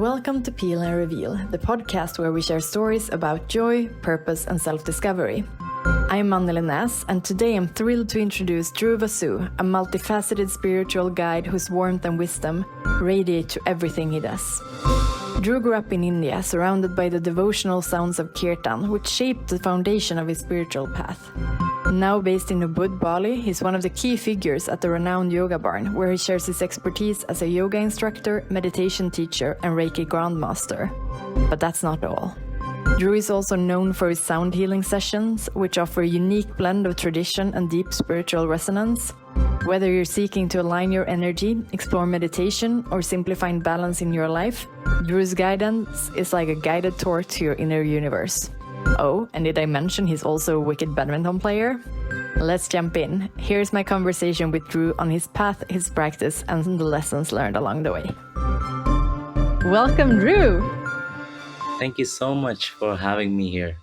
Welcome to Peel and Reveal, the podcast where we share stories about joy, purpose, and self-discovery. I'm Anneli Näs, and today I'm thrilled to introduce Dhruv Wasu, a multifaceted spiritual guide whose warmth and wisdom radiate to everything he does. Dhruv grew up in India, surrounded by the devotional sounds of Kirtan, which shaped the foundation of his spiritual path. Now based in Ubud, Bali, he's one of the key figures at the renowned yoga barn, where he shares his expertise as a yoga instructor, meditation teacher, and Reiki Grandmaster. But that's not all. Dhruv is also known for his sound healing sessions, which offer a unique blend of tradition and deep spiritual resonance. Whether you're seeking to align your energy, explore meditation, or simply find balance in your life, Dhruv's guidance is like a guided tour to your inner universe. Oh, and did I mention he's also a wicked badminton player? Let's jump in. Here's my conversation with Dhruv on his path, his practice, and the lessons learned along the way. Welcome, Dhruv. Thank you so much for having me here.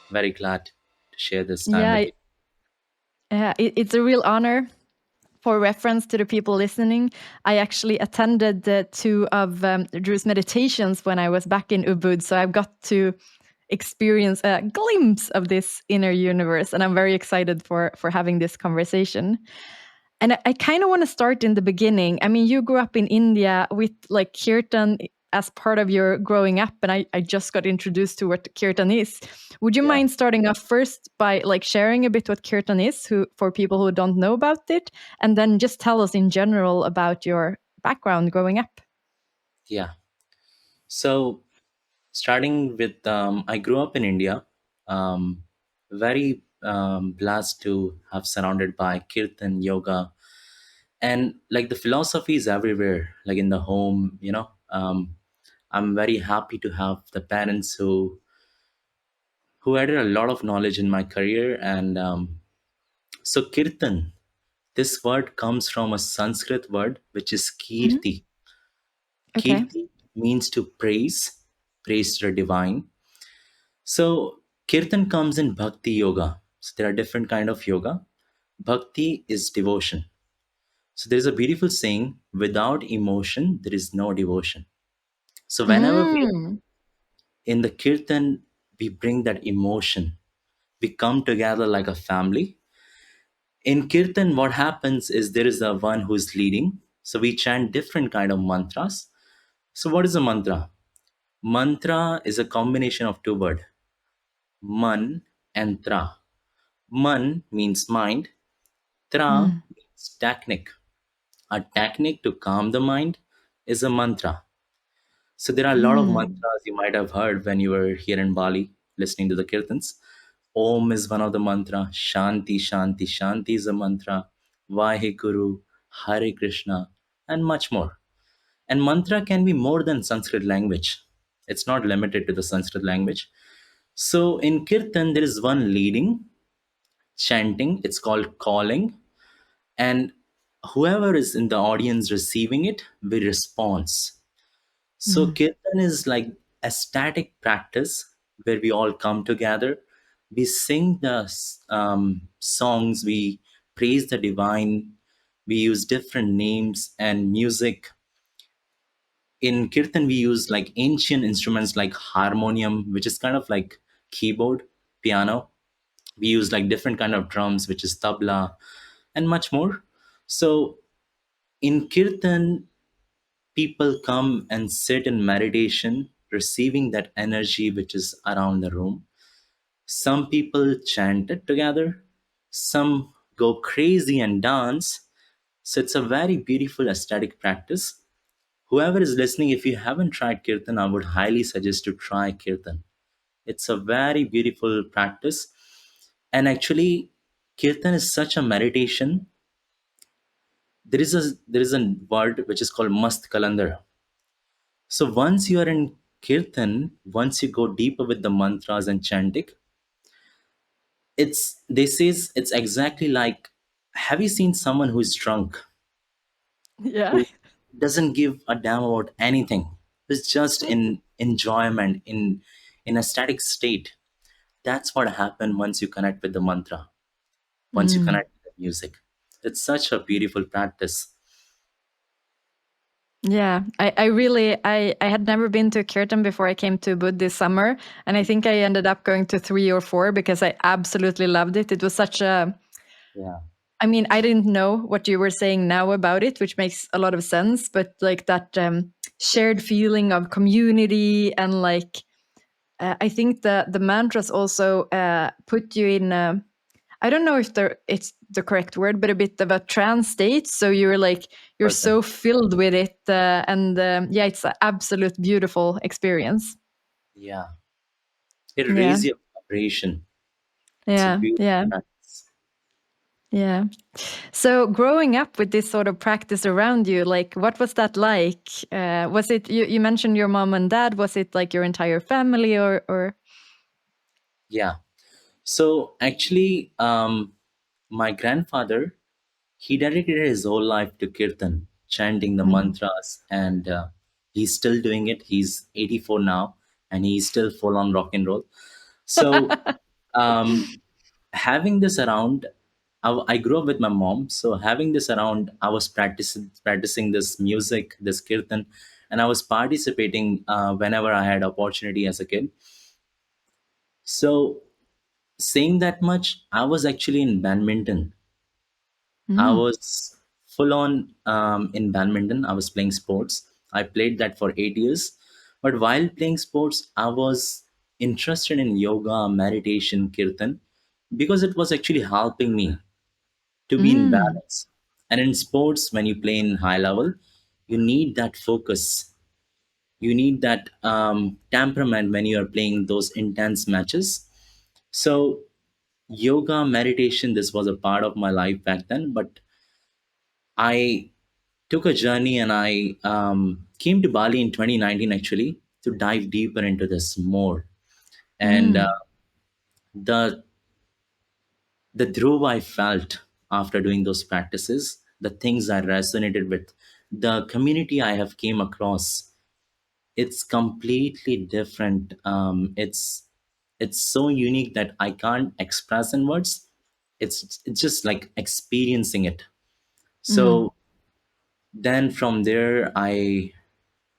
Very glad to share this time with you. It's a real honor. For reference to the people listening, I actually attended two of Dhruv's meditations when I was back in Ubud, so I've got to experience a glimpse of this inner universe, and I'm very excited for having this conversation. And I kind of want to start in the beginning. I mean, you grew up in India with like Kirtan as part of your growing up, and I just got introduced to what Kirtan is. Would you mind starting off first by like sharing a bit what Kirtan is, for people who don't know about it, and then just tell us in general about your background growing up? Yeah. So, starting with, I grew up in India. Very blessed to have surrounded by Kirtan, yoga, and like the philosophy is everywhere, like in the home. I'm very happy to have the parents who added a lot of knowledge in my career. And so, Kirtan, this word comes from a Sanskrit word which is Mhm. kirti. Okay. Kirti means to praise the divine. So kirtan comes in bhakti yoga. So there are different kind of yoga. Bhakti is devotion. So there is a beautiful saying: without emotion, there is no devotion. So whenever we are Mm. in the kirtan, we bring that emotion. We come together like a family. In kirtan, what happens is there is a one who is leading. So we chant different kind of mantras. So what is a mantra? Mantra is a combination of two words, man and tra. Man means mind, tra Mm. means technique. A technique to calm the mind is a mantra. So there are a lot of Mm. mantras you might have heard when you were here in Bali listening to the kirtans. Om is one of the mantra. Shanti, Shanti, Shanti is a mantra. Vaheguru, Hare Krishna, and much more. And mantra can be more than Sanskrit language. It's not limited to the Sanskrit language. So in Kirtan, there is one leading, chanting, it's called calling, and whoever is in the audience receiving it will respond. So Mm. Kirtan is like a static practice where we all come together, we sing the songs, we praise the divine, we use different names and music. In Kirtan, we use like ancient instruments like harmonium, which is kind of like keyboard, piano. We use like different kind of drums, which is tabla, and much more. So in Kirtan, people come and sit in meditation, receiving that energy which is around the room. Some people chant it together, some go crazy and dance. So it's a very beautiful aesthetic practice. Whoever is listening, if you haven't tried Kirtan, I would highly suggest to try Kirtan. It's a very beautiful practice. And actually, Kirtan is such a meditation. There is a word which is called mast kalandar. So once you are in Kirtan, once you go deeper with the mantras and chanting, it's exactly like, have you seen someone who is drunk, Yeah. who doesn't give a damn about anything? Who's just in enjoyment, in a static state. That's what happened once you connect with the mantra, once you Mm. connect with the music. It's such a beautiful practice. Yeah, I really I had never been to Kirtan before I came to Ubud this summer, and I think I ended up going to 3 or 4 because I absolutely loved it. It was such a, Yeah, I mean, I didn't know what you were saying now about it, which makes a lot of sense, but like that shared feeling of community and like I think the mantras also put you in I don't know if it's the correct word, but a bit of a trance state. So you're like you're perfect. so filled with it, and yeah, it's an absolute beautiful experience. Yeah, it Yeah, raises your vibration. It's a yeah, beautiful yeah, practice. yeah. So growing up with this sort of practice around you, like what was that like? Was it you mentioned your mom and dad? Was it like your entire family or? Yeah. So actually, my grandfather, he dedicated his whole life to Kirtan, chanting the Mm. mantras, and he's still doing it. He's 84 now, and he's still full on rock and roll. So, um, having this around, I grew up with my mom. So having this around, I was practicing this music, this Kirtan, and I was participating whenever I had opportunity as a kid. So saying that much, I was actually in badminton. I Mm. was full on in badminton. I was playing sports. I played that for 8 years. But while playing sports, I was interested in yoga, meditation, kirtan, because it was actually helping me to be in Mm. balance. And in sports, when you play in high level, you need that focus. You need that temperament when you are playing those intense matches. So yoga, meditation, this was a part of my life back then. But I took a journey and I came to Bali in 2019 actually to dive deeper into this more. And Mm. the the Dhruv I felt after doing those practices, the things I resonated with, the community I have came across, it's completely different. It's so unique that I can't express in words. It's just like experiencing it. Mm. So then from there, I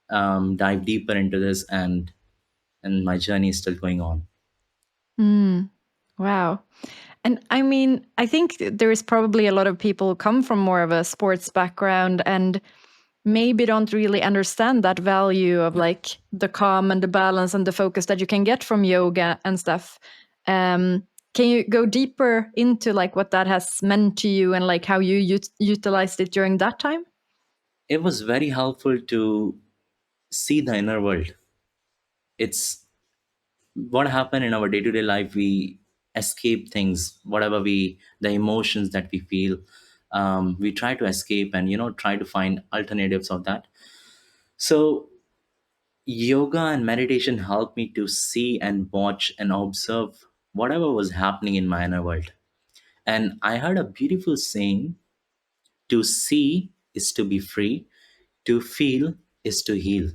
dive deeper into this, and my journey is still going on. Mm. Wow. And I mean, I think there is probably a lot of people who come from more of a sports background and maybe don't really understand that value of like the calm and the balance and the focus that you can get from yoga and stuff. Can you go deeper into like what that has meant to you and like how you utilized it during that time? It was very helpful to see the inner world. It's what happened in our day-to-day life. We escape things, whatever the emotions that we feel. We try to escape and try to find alternatives of that. So yoga and meditation helped me to see and watch and observe whatever was happening in my inner world. And I heard a beautiful saying: to see is to be free, to feel is to heal.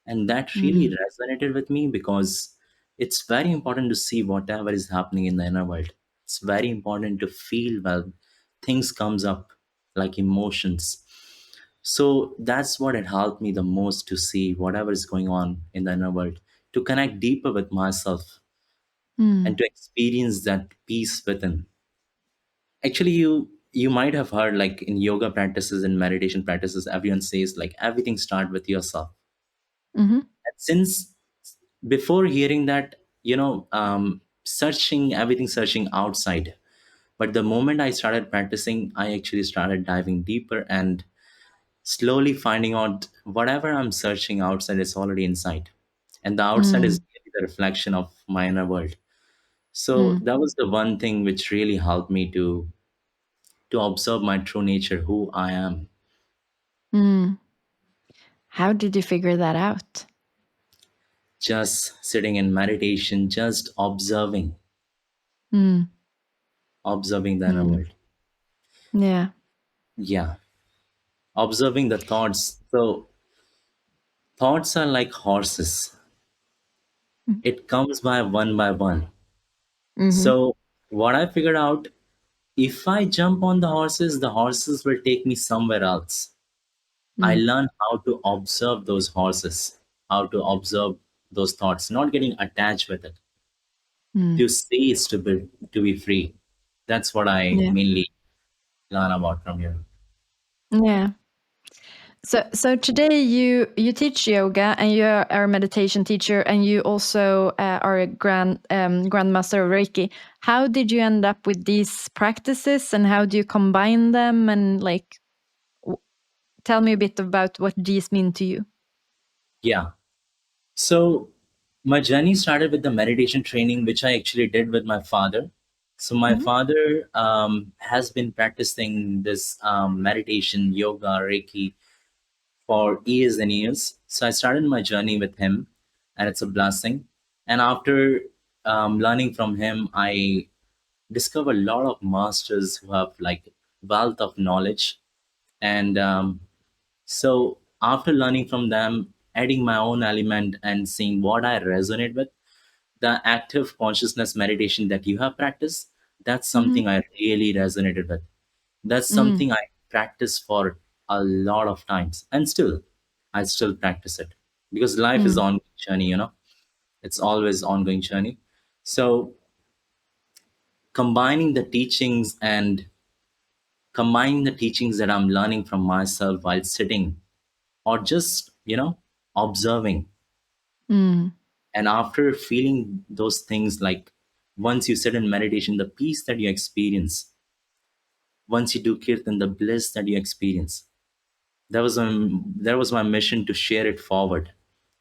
And that really Mm. resonated with me because it's very important to see whatever is happening in the inner world. It's very important to feel well. Things comes up like emotions. So that's what it helped me the most, to see whatever is going on in the inner world, to connect deeper with myself and Mm. to experience that peace within. Actually, you might have heard, like, in yoga practices and meditation practices, everyone says like everything start with yourself. Mm-hmm. And since before hearing that, searching everything, searching outside. But the moment I started practicing, I actually started diving deeper and slowly finding out whatever I'm searching outside is already inside, and the outside is Mm. really the reflection of my inner world. So Mm. that was the one thing which really helped me to observe my true nature, who I am. Mm. How did you figure that out? Just sitting in meditation, just Mm. observing the inner Mm. world. Yeah. Yeah, observing the thoughts. So thoughts are like horses. It comes by one by one. Mm-hmm. So what I figured out, if I jump on the horses will take me somewhere else. I Mm. learned how to observe those horses, how to observe those thoughts, not getting attached with it. Mm. To see is to be free. That's what I Yeah. mainly learn about from you. Yeah. So today you teach yoga and you are a meditation teacher and you also are a grandmaster of Reiki. How did you end up with these practices and how do you combine them and like tell me a bit about what these mean to you? Yeah. So my journey started with the meditation training, which I actually did with my father. So my Hmm. father has been practicing this meditation, yoga, Reiki for years and years. So I started my journey with him, and it's a blessing. And after learning from him, I discovered a lot of masters who have like wealth of knowledge. And so after learning from them, adding my own element and seeing what I resonate with, the active consciousness meditation that you have practiced, that's Hmm. something I really resonated with. That's Mm. something I practice for a lot of times, and still, I still practice it because life is Mm. on journey. It's always ongoing journey. So combining the teachings and combining the teachings that I'm learning from myself while sitting or just observing, Mm. and after feeling those things, like once you sit in meditation, the peace that you experience, once you do kirtan, the bliss that you experience, that was my mission to share it forward,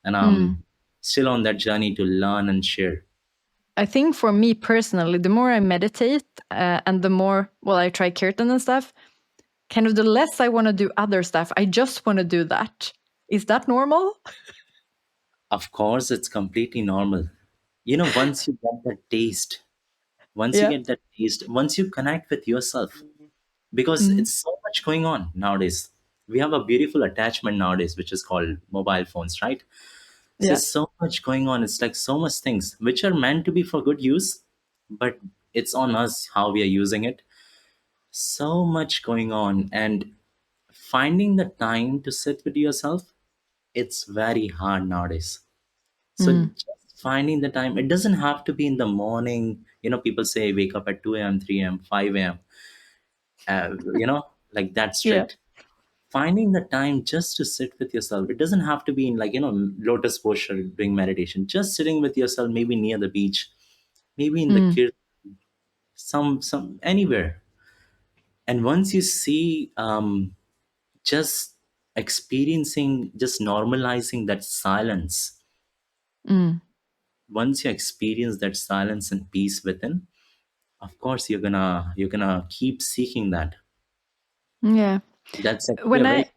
and Mm. I'm still on that journey to learn and share. I think for me personally, the more I meditate and the more, well, I try kirtan and stuff, kind of the less I want to do other stuff. I just want to do that. Is that normal? Of course, it's completely normal. Once you get that taste, once you Yeah. get that taste, once you connect with yourself, because Mm. it's so much going on nowadays. We have a beautiful attachment nowadays, which is called mobile phones, right? So Yeah. there's so much going on. It's like so much things which are meant to be for good use, but it's on us how we are using it. So much going on, and finding the time to sit with yourself, it's very hard nowadays. So Mm. just finding the time, it doesn't have to be in the morning. People say wake up at 2 a.m., 3 a.m., 5 a.m., like that Yeah. strict. Finding the time just to sit with yourself. It doesn't have to be in, like, lotus posture doing meditation. Just sitting with yourself, maybe near the beach, maybe in the Mm. some anywhere. And once you see, just experiencing, just normalizing that silence. Mm. Once you experience that silence and peace within, of course you're gonna keep seeking that. Yeah. That's actually a When very I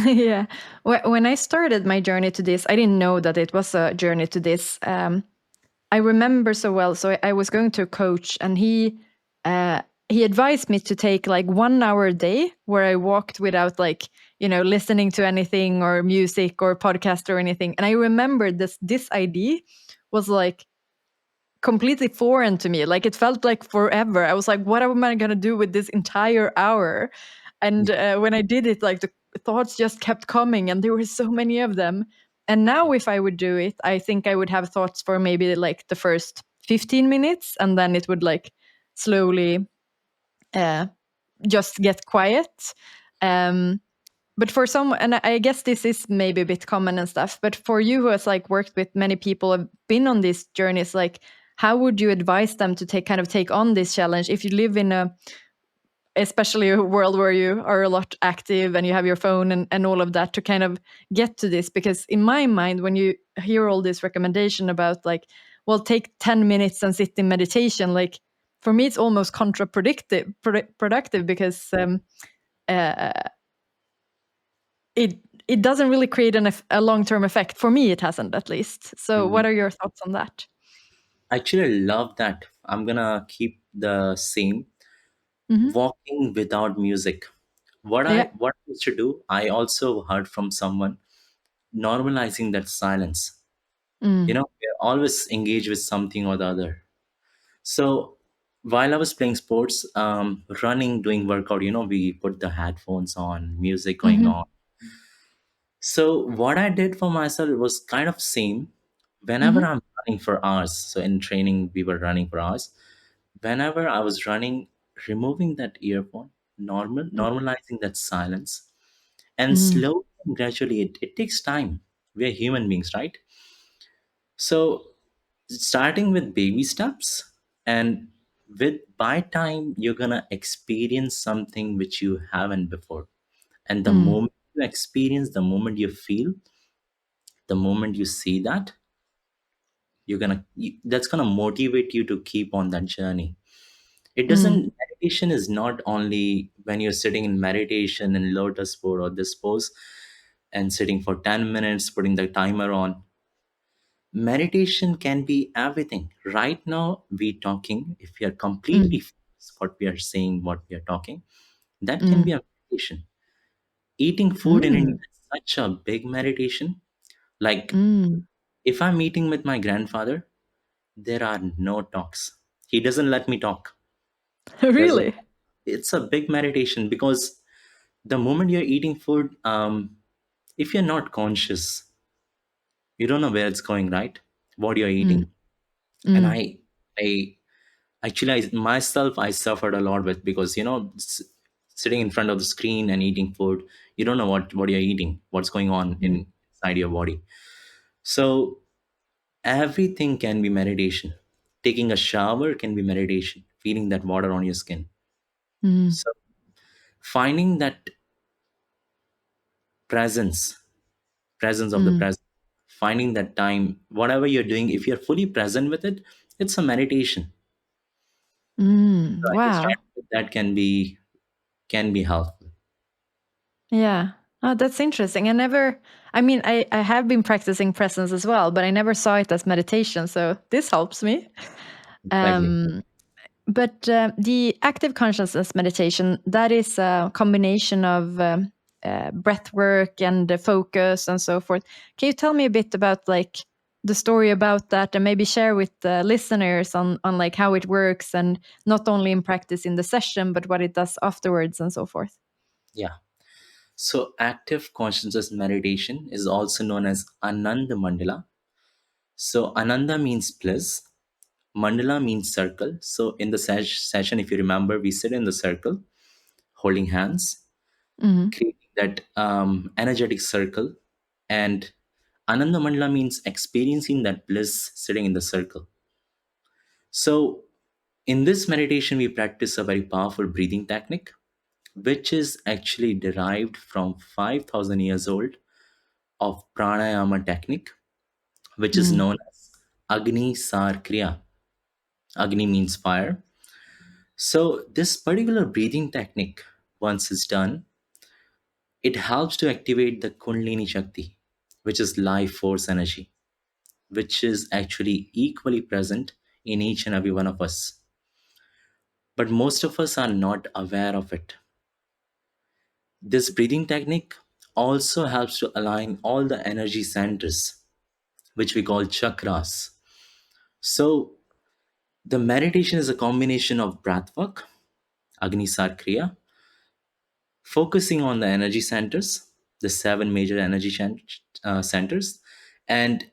yeah, when I started my journey to this, I didn't know that it was a journey to this. I remember so well. So I was going to a coach, and he advised me to take like 1 hour a day where I walked without like listening to anything or music or podcast or anything. And I remember this idea was like completely foreign to me. Like it felt like forever. I was like, what am I going to do with this entire hour? And when I did it, like the thoughts just kept coming, and there were so many of them. And now, if I would do it, I think I would have thoughts for maybe like the first 15 minutes, and then it would like slowly uh, just get quiet. Um, but for some, and I guess this is maybe a bit common and stuff, but for you who has like worked with many people, have been on these journeys, like how would you advise them to take on this challenge if you live in a especially a world where you are a lot active and you have your phone and all of that to kind of get to this? Because in my mind, when you hear all this recommendation about like, well, take 10 minutes and sit in meditation, like for me it's almost productive because uh, it doesn't really create a long-term effect. For me it hasn't, at least. So Mhm. what are your thoughts on that? Actually, I love that. I'm gonna keep the same. Hmm. Walking without music. What I Yeah. what I used to do, I also heard from someone, normalizing that silence. Mm. We're always engaged with something or the other. So While I was playing sports, running, doing workout, we put the headphones on, music going Mm-hmm. on. So what I did for myself was kind of same. Whenever Mm-hmm. I'm running for hours, so in training we were running for hours. Whenever I was running, removing that earphone, normalizing that silence, and Mm-hmm. slowly and gradually, it takes time. We're human beings, right? So starting with baby steps, and with by time you're gonna experience something which you haven't before. And the Mm-hmm. moment you experience, the moment you feel, the moment you see that, that's gonna motivate you to keep on that journey. It Mm-hmm. doesn't Meditation is not only when you're sitting in meditation in lotus pose or this pose and sitting for 10 minutes, putting the timer on. Meditation can be everything. Right now we talking, if we are completely focused what we are saying, what we are talking, that can be Mm-hmm. a meditation. Eating food in India Mm-hmm. is such a big meditation. Like, Mm-hmm. if I'm meeting with my grandfather, there are no talks. He doesn't let me talk. There's a Really? It's a big meditation because the moment you're eating food, if you're not conscious, you don't know where it's going, right? What you're Mm-hmm. eating. And I actually, myself, I suffered a lot with, because sitting in front of the screen and eating food, you don't know what you're eating, what's going on inside your body. So everything can be meditation. Taking a shower can be meditation. Feeling that water on your skin. Mm-hmm. So finding that presence, presence of the Mm-hmm. present, finding that time, whatever you're doing, if you're fully present with it, it's a meditation. So Wow. understanding that can be helpful. Yeah. Oh, that's interesting. I mean, I have been practicing presence as well, but I never saw it as meditation. So this helps me. Exactly. Um, but the active consciousness meditation, that is a combination of breath work and focus and so forth. Can you tell me a bit about like the story about that and maybe share with the listeners on like how it works and not only in practice in the session, but what it does afterwards and so forth? Yeah. So active consciousness meditation is also known as Ananda Mandala. So Ananda means bliss. Mandala means circle. So in the session, if you remember, we sit in the circle, holding hands, Mm-hmm. creating that energetic circle. And Ananda Mandala means experiencing that bliss sitting in the circle. So in this meditation, we practice a very powerful breathing technique, which is actually derived from 5,000 years old of pranayama technique, which is Mm-hmm. known as Agni Sar Kriya. Agni means fire. So this particular breathing technique, once it's done, it helps to activate the Kundalini Shakti, which is life force energy, which is actually equally present in each and every one of us. But most of us are not aware of it. This breathing technique also helps to align all the energy centers, which we call chakras. So the meditation is a combination of breath work, Agnisar Kriya, focusing on the energy centers, the seven major energy centers. And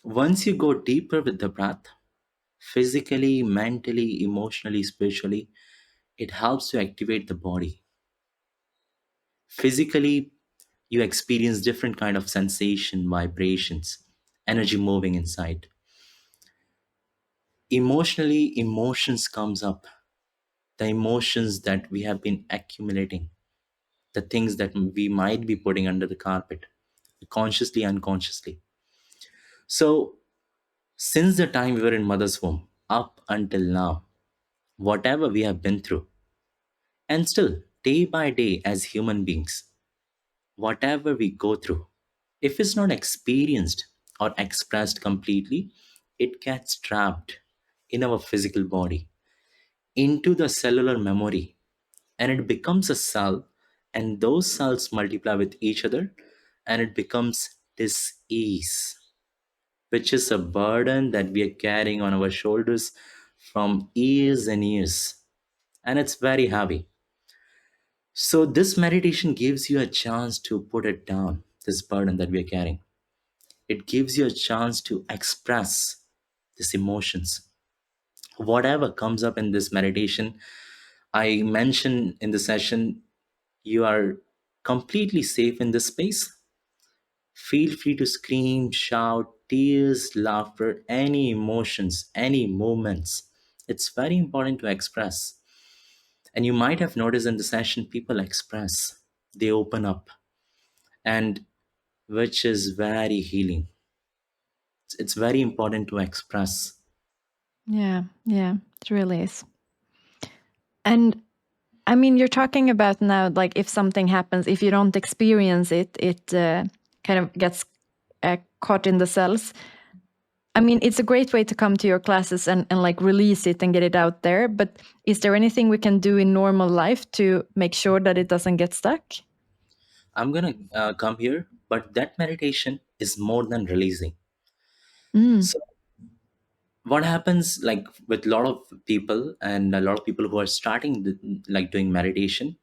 once you go deeper with the breath, physically, mentally, emotionally, spiritually, it helps to activate the body. Physically, you experience different kind of sensation, vibrations, energy moving inside. Emotionally, emotions comes up, the emotions that we have been accumulating, the things that we might be putting under the carpet, consciously, unconsciously. So, since the time we were in mother's womb up until now, whatever we have been through, and still day by day as human beings, whatever we go through, if it's not experienced or expressed completely, it gets trapped in our physical body into the cellular memory, and it becomes a cell, and those cells multiply with each other, and it becomes disease, which is a burden that we are carrying on our shoulders from years and years, and it's very heavy. So, this meditation gives you a chance to put it down, this burden that we're carrying. It gives you a chance to express these emotions. Whatever comes up in this meditation, I mentioned in the session, you are completely safe in this space. Feel free to scream, shout, tears, laughter, any emotions, any moments. It's very important to express. And you might have noticed in the session, people express, they open up, and which is very healing. It's very important to express. Yeah, yeah, it really is. And I mean, you're talking about now, like if something happens, if you don't experience it, it kind of gets caught in the cells. I mean, it's a great way to come to your classes and like release it and get it out there. But is there anything we can do in normal life to make sure that it doesn't get stuck? I'm going to come here, but that meditation is more than releasing. Mm, So, what happens like with a lot of people and a lot of people who are starting like doing meditation,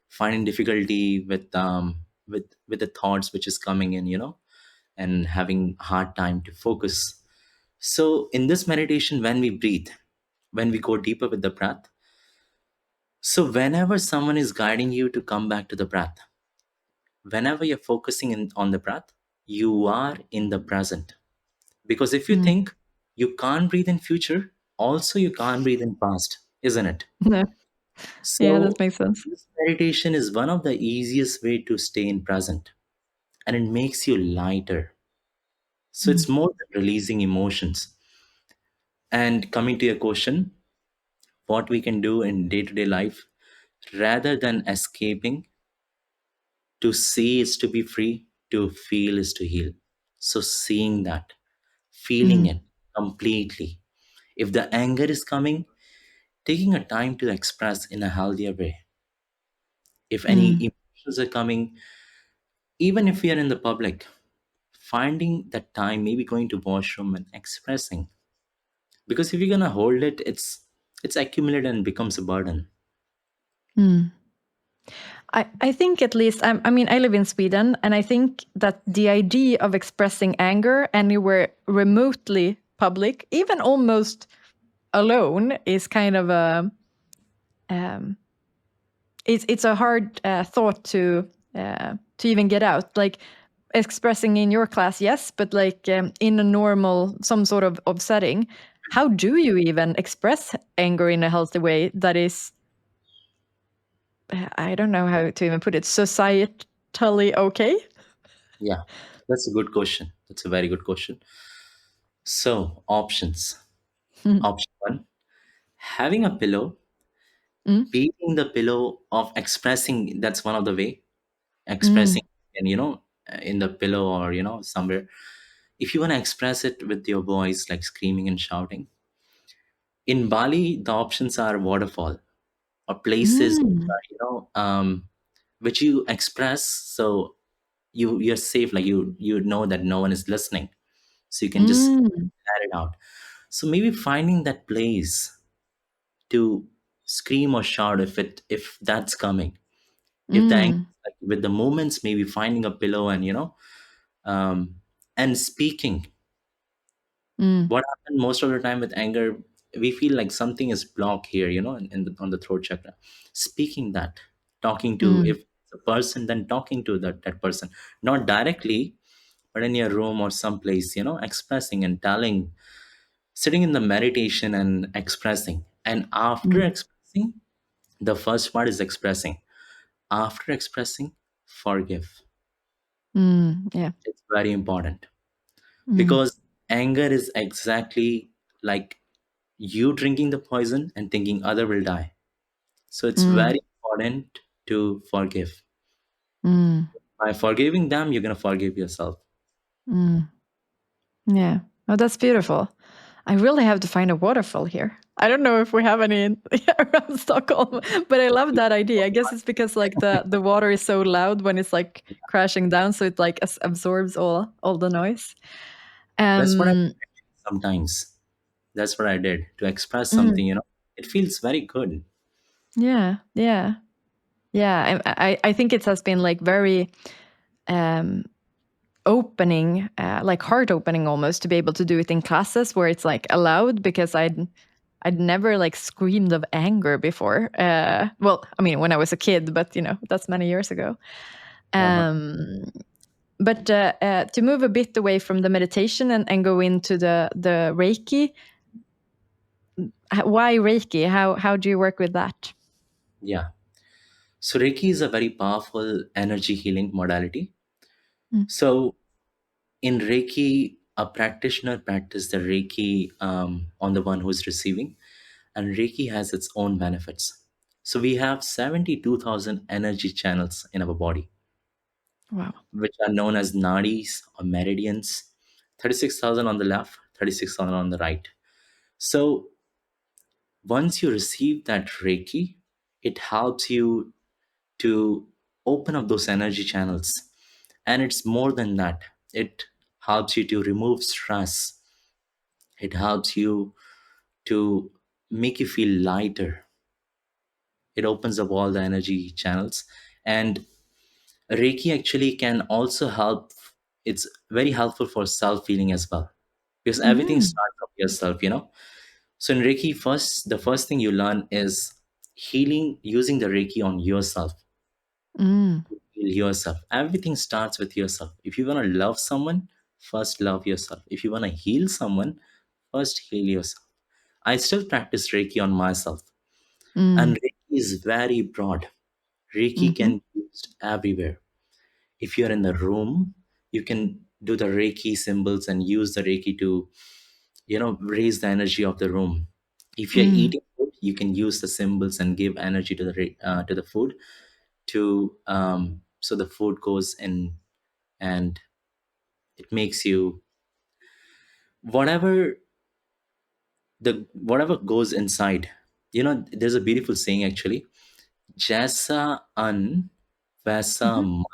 finding difficulty with the thoughts which is coming in, and having hard time to focus. So in this meditation, when we breathe, when we go deeper with the breath, so whenever someone is guiding you to come back to the breath, whenever you're focusing on the breath, you are in the present. Because if you mm. think you can't breathe in future, also you can't breathe in past, isn't it? No. Yeah, that So makes sense. this meditation is one of the easiest way to stay in present, and it makes you lighter. So Mm, it's more than releasing emotions. And coming to your question, what we can do in day-to-day life, rather than escaping, to see is to be free, to feel is to heal. So seeing that, feeling mm, it completely. If the anger is coming, taking a time to express in a healthier way. If any mm, emotions are coming, even if we are in the public, finding that time, maybe going to washroom and expressing. Because if you're gonna hold it, it's accumulated and becomes a burden. mm. I think at least, I mean, I live in Sweden, and I think that the idea of expressing anger anywhere remotely public, even almost alone, is kind of a um, it's a hard thought to even get out. Like expressing in your class, yes, but like in a normal some sort of setting, how do you even express anger in a healthy way that is I don't know how to even put it, societally okay? Yeah, that's a good question. That's a very good question. So, options. Mm, Option one, having a pillow, mm, beating the pillow of expressing, that's one of the way, mm, expressing, and in the pillow or, somewhere. If you want to express it with your voice, like screaming and shouting, in Bali, the options are waterfall or places which mm, are, which you express. So you're safe, like you know that no one is listening, so you can just mm, let it out. So maybe finding that place to scream or shout if that's coming, if the mm, like with the moments, maybe finding a pillow and and speaking. mm, What happened most of the time with anger, we feel like something is blocked here, on the throat chakra. Speaking that, talking to, mm, if it's a person, then talking to that person, not directly, but in your room or someplace, expressing and telling, sitting in the meditation and expressing. And after mm, expressing, the first part is expressing. After expressing, forgive. yeah. It's very important, Mm, because anger is exactly like you drinking the poison and thinking other will die. So it's mm, very important to forgive. mm, By forgiving them, you're going to forgive yourself. mm. Yeah. Oh, that's beautiful. I really have to find a waterfall here. I don't know if we have any around Stockholm, but I love that idea. I guess it's because like the water is so loud when it's like crashing down, so it like absorbs all the noise. That's what I Um. sometimes. That's what I did to express Mm. something. It feels very good. Yeah, yeah, yeah. I think it has been like very um, opening, like heart opening almost, to be able to do it in classes where it's like allowed, because I'd never like screamed of anger before. Well, I mean, when I was a kid, but that's many years ago. Uh-huh. Um, but to move a bit away from the meditation and go into the Reiki, why Reiki? How do you work with that? Yeah. So Reiki is a very powerful energy healing modality. Mm. So in Reiki, a practitioner practices the Reiki on the one who's receiving, and Reiki has its own benefits. So we have 72,000 energy channels in our body, Wow. which are known as nadis or meridians. 36,000 on the left, 36,000 on the right. So once you receive that Reiki, it helps you to open up those energy channels. And it's more than that. It helps you to remove stress. It helps you to make you feel lighter. It opens up all the energy channels. And Reiki actually can also help. It's very helpful for self healing as well, because everything Mm. starts from yourself. So in Reiki, the first thing you learn is healing using the Reiki on yourself. Mm. Heal yourself. Everything starts with yourself. If you want to love someone, first love yourself. If you want to heal someone, first heal yourself. I still practice Reiki on myself. And Mm. Reiki is very broad. Reiki Mm-hmm. can be used everywhere. If you're in the room, you can do the Reiki symbols and use the Reiki to, raise the energy of the room. If you're Mm. eating food, you can use the symbols and give energy to the food, to so the food goes in, and it makes you whatever whatever goes inside. There's a beautiful saying actually: "Jaisa an vaisa Mm-hmm. man."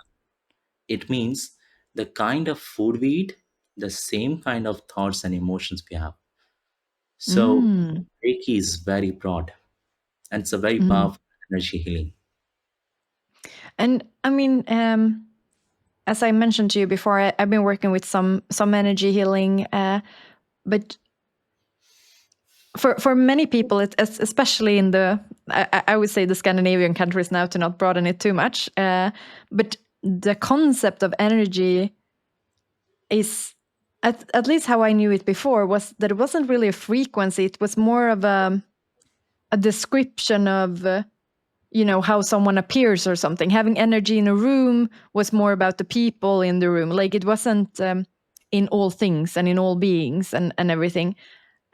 It means the kind of food we eat, the same kind of thoughts and emotions we have. So Mm. Reiki is very broad, and it's a very Mm. powerful energy healing. And I mean, as I mentioned to you before, I've been working with some energy healing, but for many people, especially in I would say the Scandinavian countries now, to not broaden it too much, but the concept of energy is, at least how I knew it before, was that it wasn't really a frequency. It was more of a description of how someone appears or something. Having energy in a room was more about the people in the room. Like, it wasn't in all things and in all beings and everything.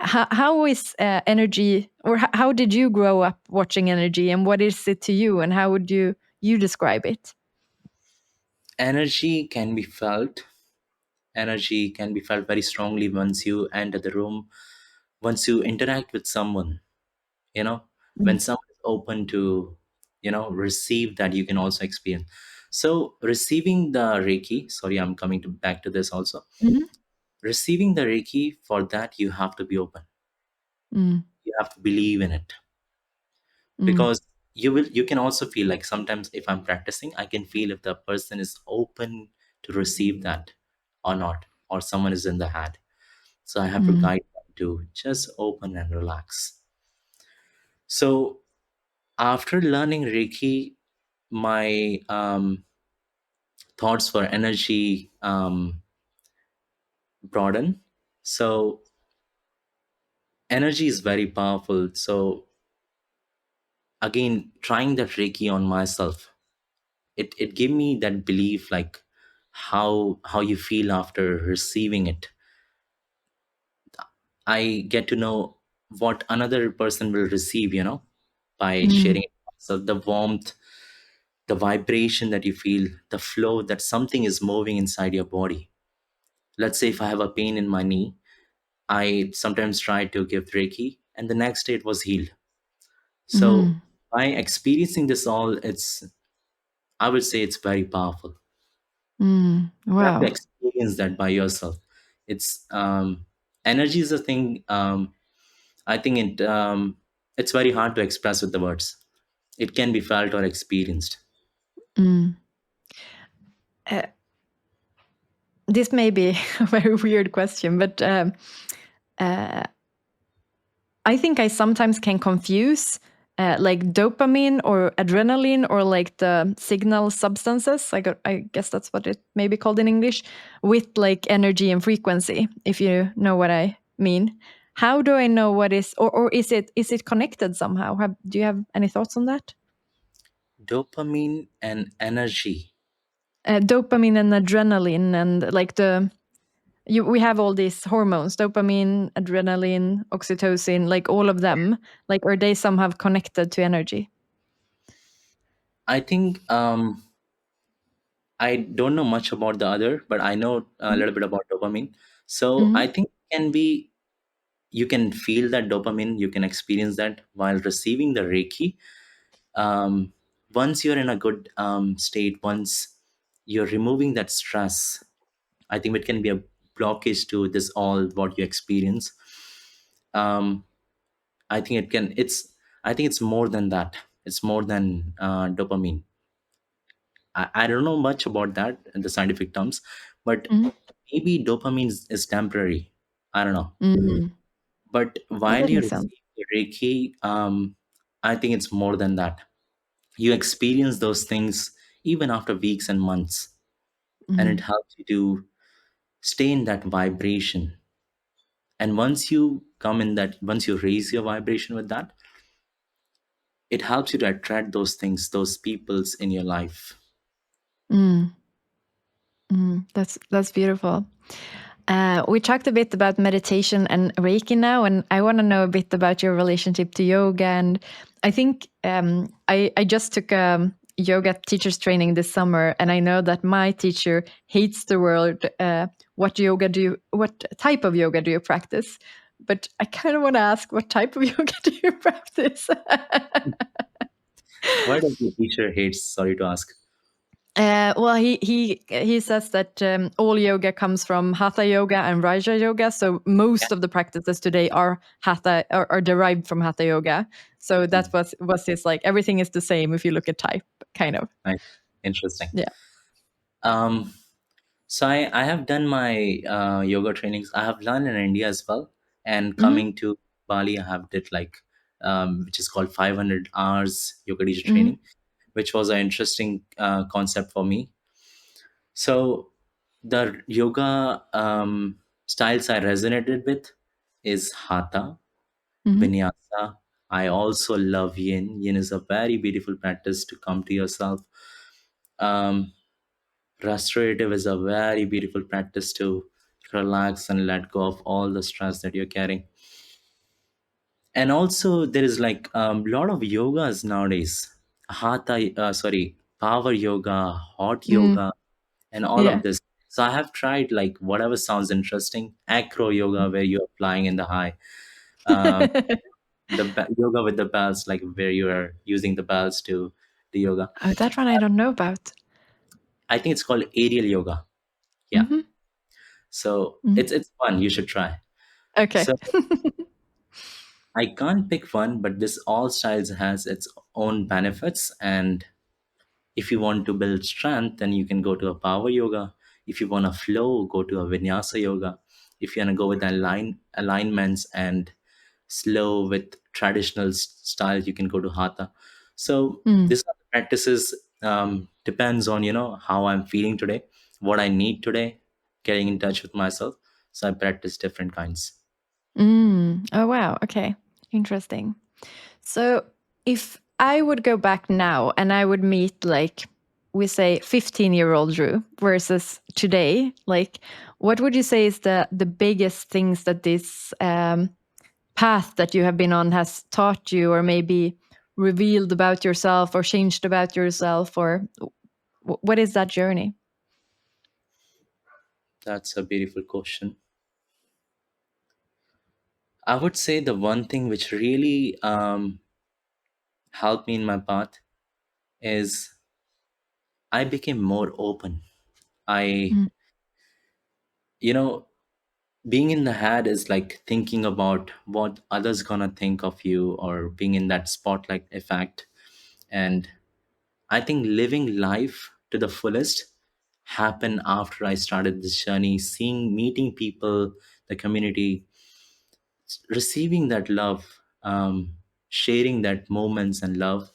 How is energy, or how did you grow up watching energy, and what is it to you, and how would you describe it? Energy can be felt. Energy can be felt very strongly once you enter the room, once you interact with someone. you know when Mm. someone is open to receive that, you can also experience. So receiving the Reiki, sorry, I'm coming back to this also. Mhm. Receiving the Reiki, for that you have to be open. Mm. You have to believe in it, Mm. because you can also feel like, sometimes if I'm practicing, I can feel if the person is open to receive that or not, or someone is in the head. So I have to Mm. guide them to just open and relax. So after learning Reiki, my thoughts for energy broaden. So energy is very powerful. So again, trying that Reiki on myself, it gave me that belief, like how you feel after receiving it. I get to know what another person will receive, by Mm. sharing it. So the warmth, the vibration that you feel, the flow, that something is moving inside your body. Let's say if I have a pain in my knee, I sometimes try to give Reiki, and the next day it was healed. So Mm. by experiencing this all, I would say it's very powerful. Mm. You have to Wow. experience that by yourself. It's energy is a thing. I think it's very hard to express with the words. It can be felt or experienced. Mm. Uh, this may be a very weird question, but uh, I think I sometimes can confuse like dopamine or adrenaline or like the signal substances. I guess that's what it may be called in English, with like energy and frequency. If you know what I mean. How do I know what is, or is it connected somehow? Do you have any thoughts on that? Dopamine and energy. Dopamine and adrenaline, and like we have all these hormones: dopamine, adrenaline, oxytocin, like all of them, like are they somehow connected to energy? I think I don't know much about the other, but I know a Mm, little bit about dopamine. So I mm, think can be you can feel that dopamine, you can experience that while receiving the Reiki. Um, Once you're in a good state, once you're removing that stress, I think it can be a blockage to this all what you experience. Um, I think it can. I think it's more than that. It's more than dopamine. I don't know much about that in the scientific terms, but mm, maybe dopamine is temporary. I don't know. mm. But while That you makes sense. receive the Reiki, I think it's more than that. You experience those things even after weeks and months, and it Mm, helps you to stay in that vibration. And once you come in that, once you raise your vibration with that, it helps you to attract those things, those peoples in your life. mm, that's beautiful. We talked a bit about meditation and Reiki now, and I want to know a bit about your relationship to yoga. And I think I just took a yoga teacher's training this summer, and I know that my teacher hates the word. What type of yoga do you practice? But I kind of want to ask, what type of yoga do you practice? Why does your teacher hates? Sorry to ask. Well, he says that all yoga comes from hatha yoga and raja yoga. So Yeah. most of the practices today are hatha, are derived from hatha yoga. So that was his, like, everything is the same if you look at type, kind of. Nice. Interesting. Yeah. Um, I have done my yoga trainings. I have learned in India as well. And Hmm. coming to Bali, I have did like, which is called 500 hours yoga teacher Hmm. training, which was an interesting concept for me. So the yoga styles I resonated with is Hatha, Hmm. Vinyasa. I also love Yin. Yin is a very beautiful practice to come to yourself. Um, Restorative is a very beautiful practice to relax and let go of all the stress that you're carrying. And also, there is like a lot of yogas nowadays. Power yoga, hot Hmm. yoga, and all Yeah. of this. So I have tried like whatever sounds interesting. Acro yoga, where you're flying in the high. Um, yoga with the bells, like where you are using the bells to the yoga. Oh, that one I don't know about. I think it's called aerial yoga. Yeah. Hmm. So Hmm. it's fun. You should try. Okay. So I can't pick one, but this all styles has its own benefits. And if you want to build strength, then you can go to a power yoga. If you want to flow, go to a vinyasa yoga. If you want to go with alignments and slow with traditional style, you can go to hatha. So Mm. this are the practices depends on how I'm feeling today, what I need today, getting in touch with myself. So I practice different kinds. Oh, wow. Okay. Interesting. So if I would go back now and I would meet, like, we say 15-year-old Drew versus today, like, what would you say is the biggest things that this path that you have been on has taught you, or maybe revealed about yourself, or changed about yourself, or what is that journey? That's a beautiful question. I would say the one thing which really helped me in my path is I became more open. I, Mm, you know, being in the head is like thinking about what others gonna think of you, or being in that spotlight effect. And I think living life to the fullest happened after I started this journey, seeing, meeting people, the community, receiving that love, sharing that moments and love.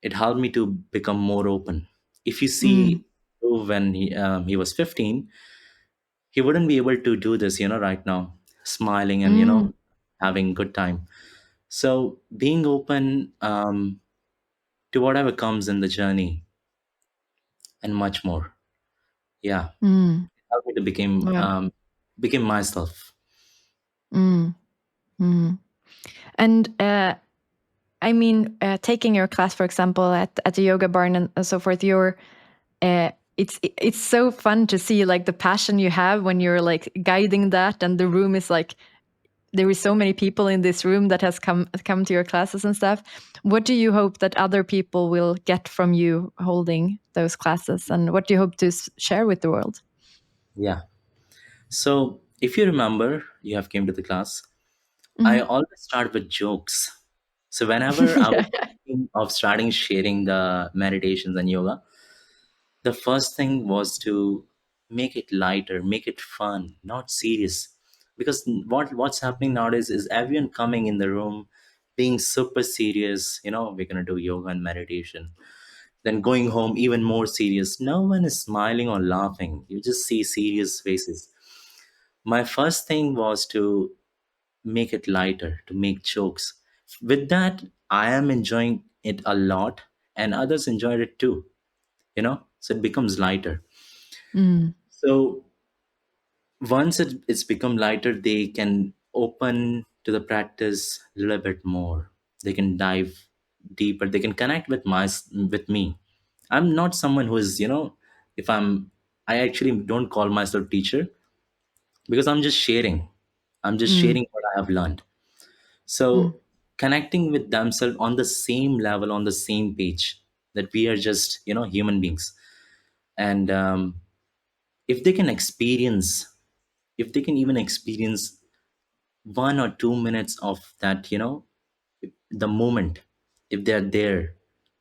It helped me to become more open. If you Mm. see when he was 15, he wouldn't be able to do this, right now, smiling and, Mm. having good time. So being open to whatever comes in the journey and much more. Yeah, Mm. helped me to Wow. became myself. Mm. Mm. And I mean, taking your class, for example, at the yoga barn and so forth, it's so fun to see like the passion you have when you're like guiding that, and the room is like there is so many people in this room that has come to your classes and stuff. What do you hope that other people will get from you holding those classes, and what do you hope to share with the world? Yeah. So if you remember, you have came to the class. I Hmm. always start with jokes. So whenever I was Yeah. thinking of starting sharing the meditations and yoga, the first thing was to make it lighter, make it fun, not serious. Because what's happening nowadays is everyone coming in the room being super serious. We're gonna do yoga and meditation. Then going home even more serious. No one is smiling or laughing. You just see serious faces. My first thing was to make it lighter, to make jokes. With that, I am enjoying it a lot, and others enjoyed it too. So it becomes lighter. Mm. So once it's become lighter, they can open to the practice a little bit more. They can dive deeper. They can connect with me. I'm not someone who is, if I actually don't call myself teacher, because I'm just sharing Mm. what I have learned. Mm. So connecting with themselves on the same level, on the same page, that we are just, human beings. And if they can experience, if they can even experience 1 or 2 minutes of that, the moment, if they're there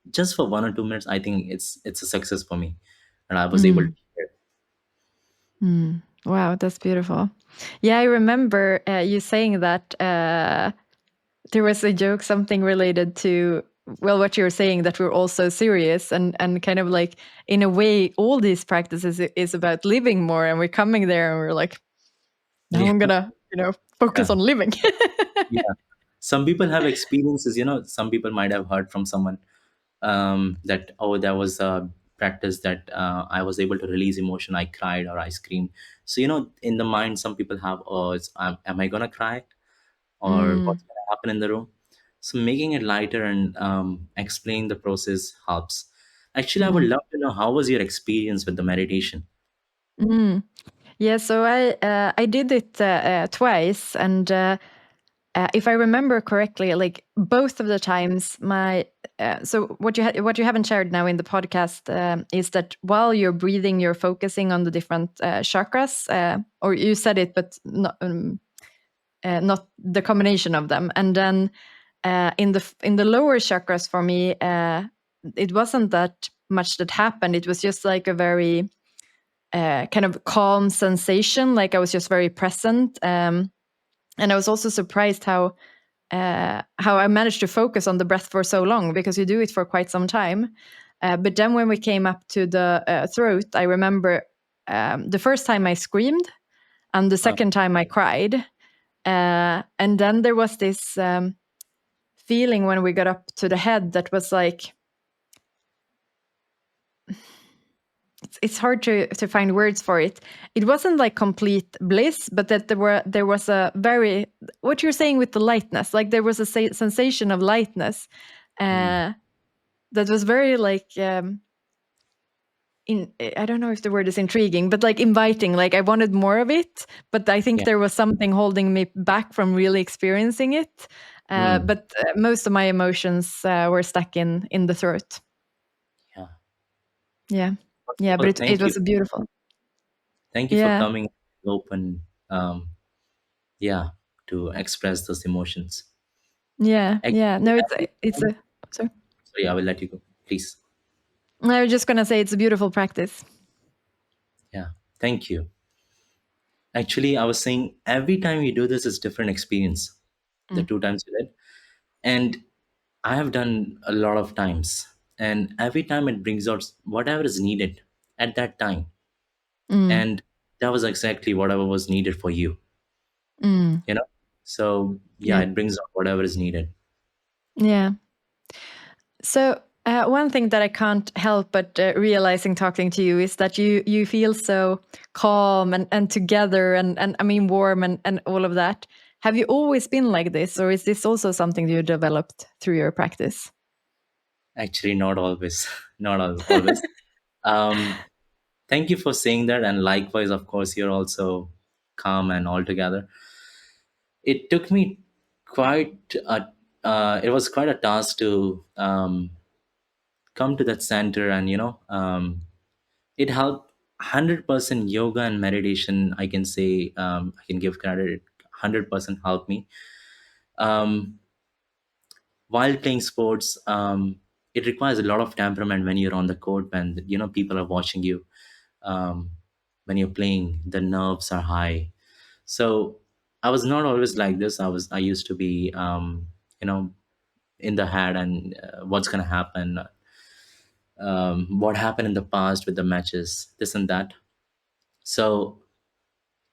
just for 1 or 2 minutes, I think it's a success for me, and I was able to Mm. share. Mm. Wow, that's beautiful. Yeah, I remember you saying that there was a joke, something related to, well, what you were saying, that we're all so serious, and kind of like, in a way, all these practices is about living more, and we're coming there and we're like, now Yeah, I'm gonna, focus yeah, on living. yeah. Some people have experiences, some people might have heard from someone, that, oh, there was a practice that I was able to release emotion, I cried or I screamed. So in the mind, some people have, oh, am I gonna cry, or Mm. what's gonna happen in the room? So making it lighter and explaining the process helps. Actually, I would Mm. love to know, how was your experience with the meditation? Mm. Yeah, so I did it twice, and if I remember correctly, like both of the times, my so what you haven't shared now in the podcast is that while you're breathing, you're focusing on the different chakras, or you said it, but not the combination of them. And then in the lower chakras, for me, it wasn't that much that happened. It was just like a very kind of calm sensation, like I was just very present. And I was also surprised how I managed to focus on the breath for so long, because you do it for quite some time. But then when we came up to the throat, I remember the first time I screamed, and the Uh, second time I cried. And then there was this feeling when we got up to the head that was like, it's hard to find words for it. It wasn't like complete bliss, but that there was a very, what you're saying with the lightness, like there was a sensation of lightness mm, uh, that was very like I don't know if the word is intriguing, but like inviting. Like I wanted more of it, but I think yeah. there was something holding me back from really experiencing it. Mm, But most of my emotions were stuck in the throat. yeah. Yeah, First of yeah, but all, it was a beautiful. thank you for Yeah. coming open. um, yeah, to express those emotions. Yeah, yeah. Actually, No, every it's time, a sorry. sorry, I will let you go, please. I was just gonna say it's a beautiful practice. Yeah, thank you. Actually, I was saying every time you do this, it's different experience. The Mm, two times you did, and I have done a lot of times, and every time it brings out whatever is needed at that time, mm, and that was exactly whatever was needed for you. mm. You know, so yeah, Yeah, it brings out whatever is needed. yeah. So one thing that I can't help but realizing talking to you is that you feel so calm and together and I mean warm and all of that. Have you always been like this, or is this also something you developed through your practice? Actually, not always, always. Um, Thank you for saying that, and likewise, of course, you're also calm and all together. It took me quite a it was quite a task to come to that center, and it helped. 100% yoga and meditation, I can say, I can give credit, it 100% helped me. um, while playing sports, it requires a lot of temperament when you're on the court, when people are watching you. When you're playing, the nerves are high. So I was not always like this. I used to be you know in the head, and what's going to happen, what happened in the past with the matches, this and that. So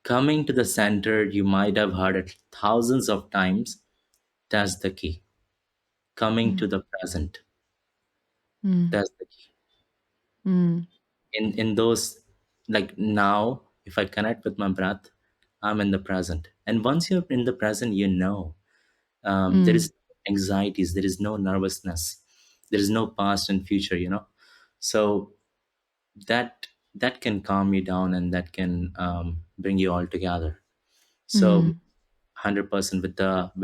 coming to the center, you might have heard it thousands of times. That's the key. Coming Mm, to the present, mm, that's the key. mm, In those, like now, if I connect with my breath, I'm in the present. And once you're in the present, there mm, is anxieties, there is no nervousness, there is no past and future. So that can calm you down, and that can bring you all together. So mm, 100% with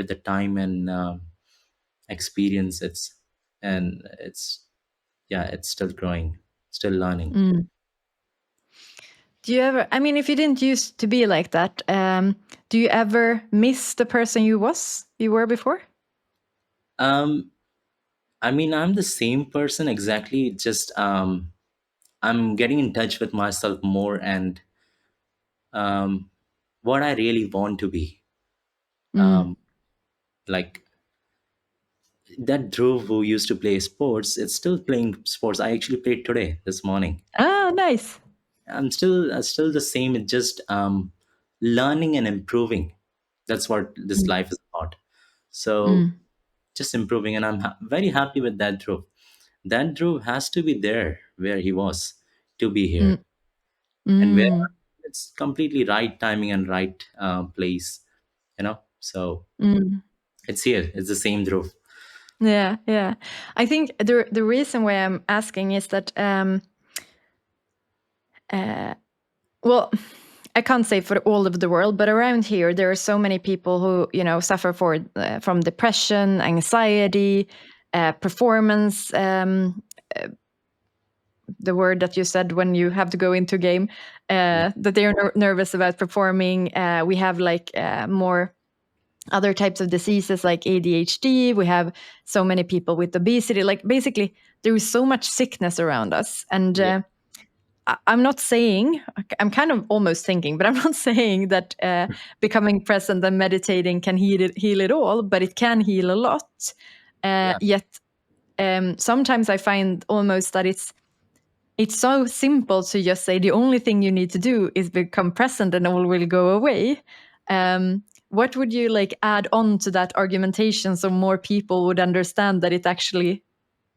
the time and experience, it's yeah, it's still growing, still learning. mm. Do you ever, I mean, if you didn't used to be like that, do you ever miss the person you were before? um I mean, I'm the same person exactly, just I'm getting in touch with myself more, and what I really want to be. Mm. Like that Dhruv who used to play sports, it's still playing sports. I actually played today, this morning. Ah, nice. I'm still the same. It's just learning and improving. That's what this Mm, life is about. So mm, just improving, and I'm very happy with that Dhruv. That Dhruv has to be there where he was to be mm, here, and where mm, it's completely right timing and right place. So mm. it's here. It's the same Dhruv. Yeah, yeah. I think the reason why I'm asking is that uh, well, I can't say for all of the world, but around here there are so many people who suffer from depression, anxiety, performance. The word that you said when you have to go into a game, Yeah, that they are nervous about performing. We have like more other types of diseases like ADHD. We have so many people with obesity. Like basically, there is so much sickness around us, and yeah, I'm not saying, I'm kind of almost thinking, but I'm not saying that becoming present and meditating can heal it all, but it can heal a lot. yeah, Yet sometimes I find almost that it's so simple to just say the only thing you need to do is become present and all will go away. What would you like add on to that argumentation so more people would understand that it actually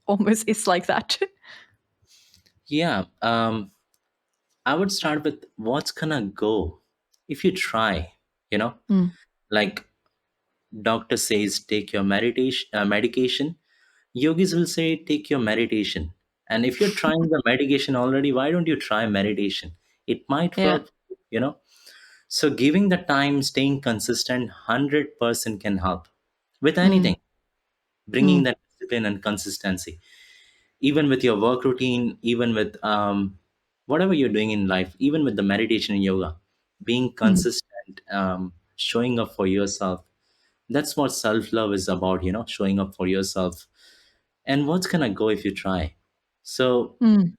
almost is like that? yeah. I would start with what's gonna go if you try. You know, Mm, like doctor says, take your medication. Yogis will say, take your meditation. And if you're trying the medication already, why don't you try meditation? It might yeah. work. You know, so giving the time, staying consistent, 100% can help with Mm, anything. Bringing mm, that discipline and consistency, even with your work routine, even with whatever you're doing in life, even with the meditation and yoga, being mm, consistent and showing up for yourself. That's what self-love is about, showing up for yourself. And what's gonna go if you try? So Mm.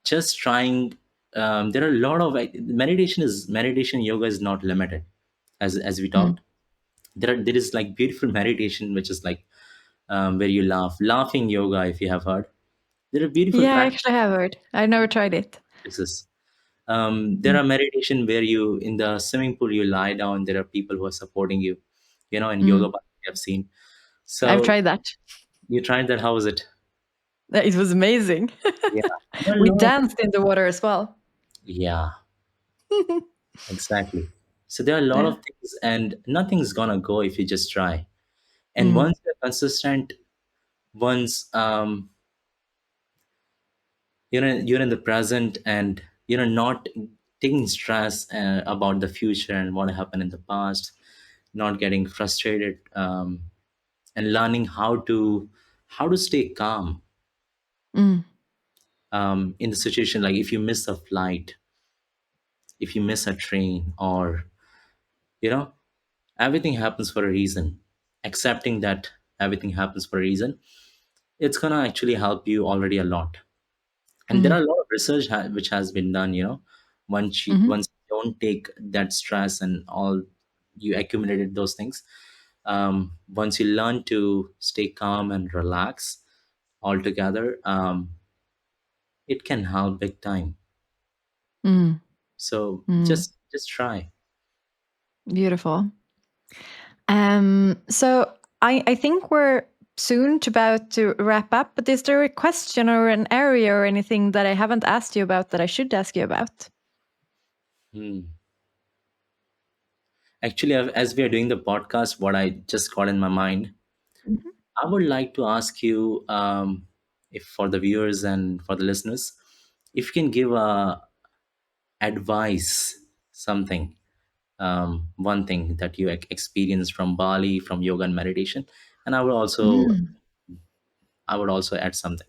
just trying. There are a lot of meditation yoga is not limited, as we Mm. talked. There is like beautiful meditation which is like where you laughing yoga, if you have heard. There are beautiful Yeah, I actually have heard. I never tried it. practices. There Mm. are meditation where you in the swimming pool you lie down. There are people who are supporting you. In yoga, Mm. I've seen. I've So tried that. you tried that. How was it? It was amazing. Yeah, there are a We lot of danced in the water as well. yeah, exactly. So there are a lot Yeah. of things, and nothing's gonna go if you just try. And Mm. once you're consistent, once you're in the present, and not taking stress about the future and what happened in the past, not getting frustrated, and learning how to stay calm Mm. in the situation, like if you miss a flight, if you miss a train, or you know everything happens for a reason. Accepting that everything happens for a reason, it's gonna actually help you already a lot. And there Mm. are a lot of research which has been done. Mhm. Once you don't take that stress and all, you accumulated those things. Once you learn to stay calm and relax altogether, it can help big time. Mm. So Mm. just try. Beautiful. So I think we're soon to about to wrap up, but is there a question or an area or anything that I haven't asked you about that I should ask you about? Hmm. Actually, as we are doing the podcast, what I just got in my mind, Mhm. I would like to ask you, if for the viewers and for the listeners, if you can give a advice, something, one thing that you experienced from Bali, from yoga and meditation, and Mm. I would also add something.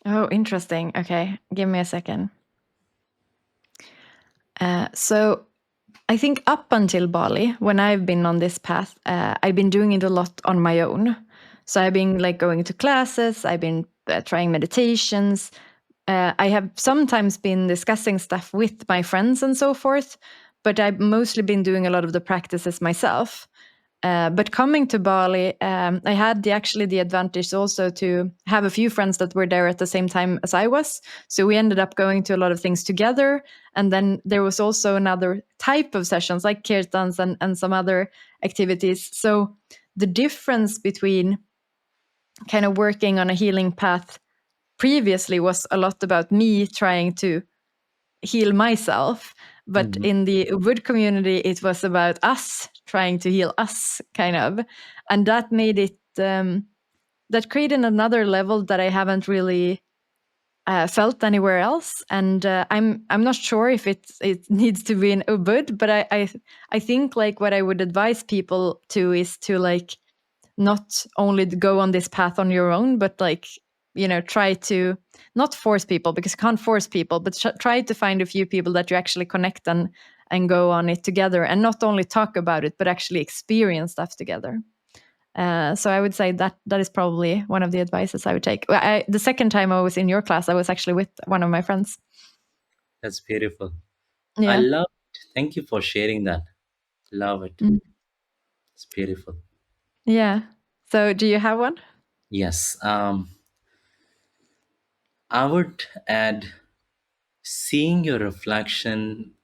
Oh, interesting. Okay, give me a second. So I think up until Bali, when I've been on this path, I've been doing it a lot on my own. So I've been like going to classes, I've been trying meditations. I have sometimes been discussing stuff with my friends and so forth, but I've mostly been doing a lot of the practices myself. But coming to Bali, I had actually the advantage also to have a few friends that were there at the same time as I was. So we ended up going to a lot of things together. And then there was also another type of sessions like kirtans and some other activities. So the difference between kind of working on a healing path previously was a lot about me trying to heal myself. But Mhm. in the Ubud community, it was about us trying to heal us, kind of. And that made it, that created another level that I haven't really felt anywhere else. And I'm not sure if it needs to be in Ubud, but I think like what I would advise people to is to like not only go on this path on your own, but like, try to not force people because you can't force people, but try to find a few people that you actually connect and go on it together and not only talk about it, but actually experience stuff together. So I would say that is probably one of the advices I would take. The second time I was in your class, I was actually with one of my friends. That's beautiful. I Yeah. love it. Thank you for sharing that. Love it. Mm. It's beautiful. Yeah. So do you have one? Yes. I would add seeing your reflection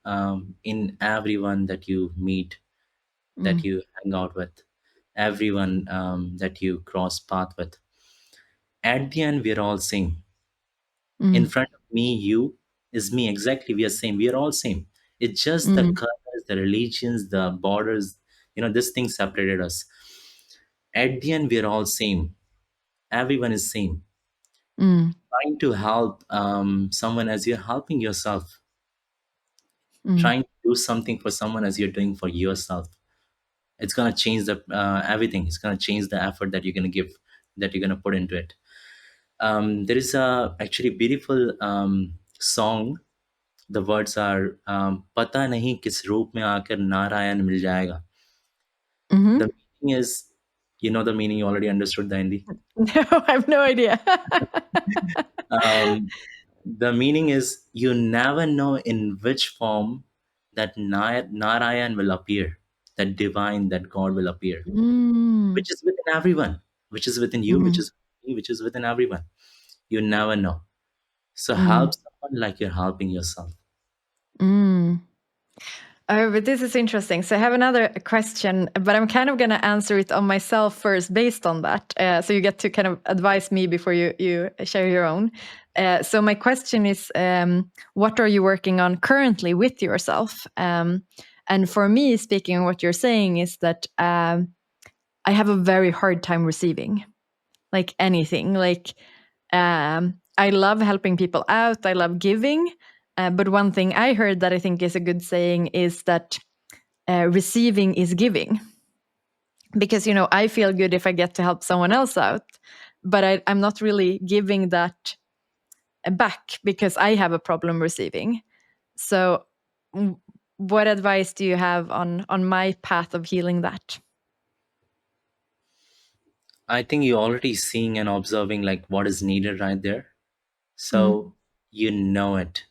in everyone that you meet, that Mm. you hang out with, everyone that you cross path with. At the end, we're all same. In Mm. front of me, you is me. Exactly, we are same. We are all same. It's just the Mm. colors, the religions, the borders. This thing separated us. At the end, we're all same. Everyone is same. Mm. Trying to help someone as you're helping yourself. Mm. Trying to do something for someone as you're doing for yourself. It's gonna change the everything. It's gonna change the effort that you're gonna give, that you're gonna put into it. There is a actually beautiful song The words are पता नहीं किस रूप में आकर नारायण मिल जाएगा. Mm-hmm. The meaning is, you know the meaning, you already understood the Hindi. No, I have no idea. Um, the meaning is you never know in which form that Narayan will appear, that divine, that God will appear, Mm. which is within everyone, which is within you, which Mm. is me, which is within everyone. You never know. So help Mm. someone like you're helping yourself. Mm. Oh, but this is interesting. So I have another question, but I'm kind of going to answer it on myself first based on that. So you get to kind of advise me before you share your own. So my question is, what are you working on currently with yourself? And for me, speaking on what you're saying is that I have a very hard time receiving, like anything. Like I love helping people out. I love giving. But one thing I heard that I think is a good saying is that receiving is giving. Because, you know, I feel good if I get to help someone else out, but I'm not really giving that back because I have a problem receiving. So, what advice do you have on my path of healing that? I think you're already seeing and observing like what is needed right there. Mm. So you know it.